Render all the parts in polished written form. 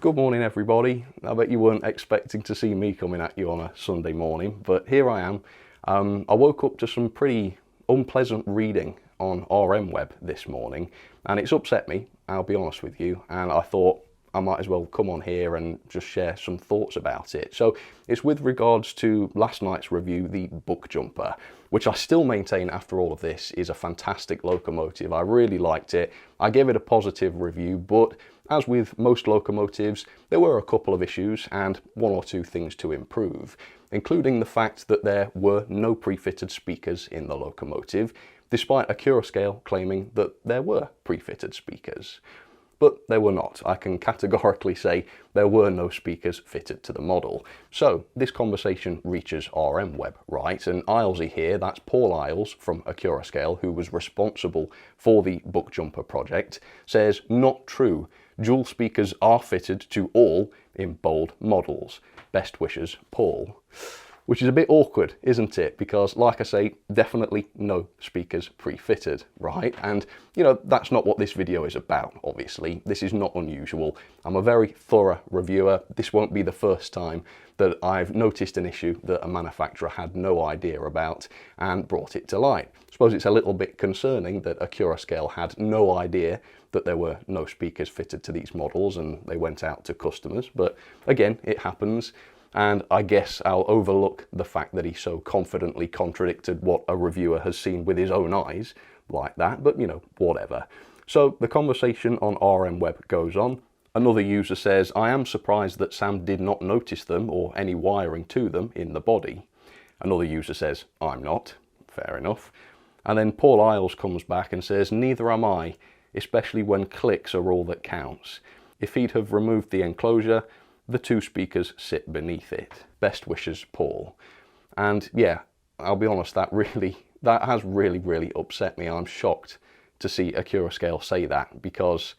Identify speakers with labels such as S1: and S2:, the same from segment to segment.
S1: Good morning everybody. I bet you weren't expecting to see me coming at you on a Sunday morning, but here I am. I woke up to some pretty unpleasant reading on RMweb this morning, and it's upset me, I'll be honest with you, and I thought I might as well come on here and just share some thoughts about it. So it's with regards to last night's review, the Buckjumper, which I still maintain after all of this is a fantastic locomotive. I really liked it. I gave it a positive review, but as with most locomotives, there were a couple of issues and one or two things to improve, including the fact that there were no pre-fitted speakers in the locomotive, despite Accurascale claiming that there were pre-fitted speakers. But there were not. I can categorically say there were no speakers fitted to the model. So this conversation reaches RMweb, right? And Ilesy here, that's Paul Iles from Accurascale, who was responsible for the Buckjumper project, says, "Not true. Dual speakers are fitted to all in bold models. Best wishes, Paul." Which is a bit awkward, isn't it? Because, like I say, definitely no speakers pre-fitted, right? And, you know, that's not what this video is about, obviously. This is not unusual. I'm a very thorough reviewer. This won't be the first time that I've noticed an issue that a manufacturer had no idea about and brought it to light. I suppose it's a little bit concerning that Accurascale had no idea that there were no speakers fitted to these models and they went out to customers. But again, it happens. And I guess I'll overlook the fact that he so confidently contradicted what a reviewer has seen with his own eyes like that, but you know, whatever. So the conversation on RMweb goes on. Another user says, "I am surprised that Sam did not notice them or any wiring to them in the body." Another user says, "I'm not." Fair enough. And then Paul Iles comes back and says, "Neither am I, especially when clicks are all that counts. If he'd have removed the enclosure, the two speakers sit beneath it. Best wishes, Paul." And yeah, I'll be honest, that has really upset me. I'm shocked to see Accurascale say that, because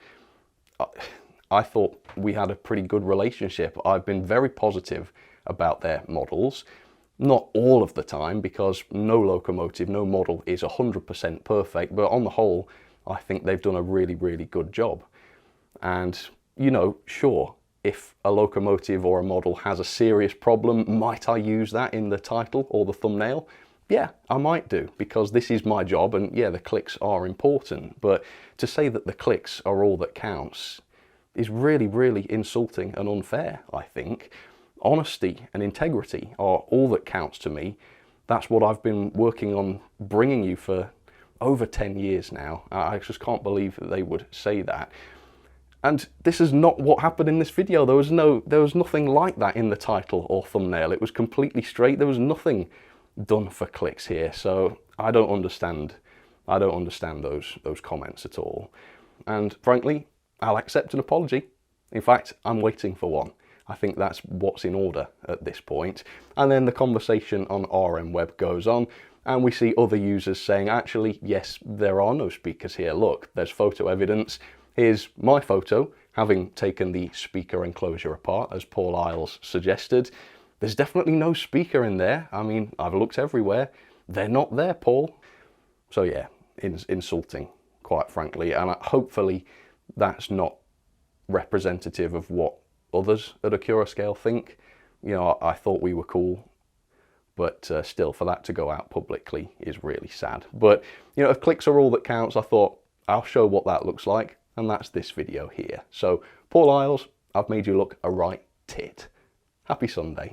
S1: I thought we had a pretty good relationship. I've been very positive about their models. Not all of the time, because no locomotive, no model is 100% perfect, but on the whole, I think they've done a really good job. And, you know, sure, if a locomotive or a model has a serious problem, might I use that in the title or the thumbnail? Yeah, I might do, because this is my job and yeah, the clicks are important. But to say that the clicks are all that counts is really insulting and unfair, I think. Honesty and integrity are all that counts to me. That's what I've been working on bringing you for over 10 years now. I just can't believe that they would say that. And this is not what happened in this video. There was nothing like that in the title or thumbnail. It was completely straight. There was nothing done for clicks here. So I don't understand those comments at all. And frankly, I'll accept an apology. In fact, I'm waiting for one. I think that's what's in order at this point. And then the conversation on RMweb goes on, and we see other users saying, actually, yes, there are no speakers here. Look, there's photo evidence. Here's my photo, having taken the speaker enclosure apart, as Paul Iles suggested. There's definitely no speaker in there. I mean, I've looked everywhere. They're not there, Paul. So yeah, insulting, quite frankly. And hopefully that's not representative of what others at Accurascale think. You know, I thought we were cool, but still, for that to go out publicly is really sad. But, you know, if clicks are all that counts, I thought I'll show what that looks like. And that's this video here. So, Paul Iles, I've made you look a right tit. Happy Sunday.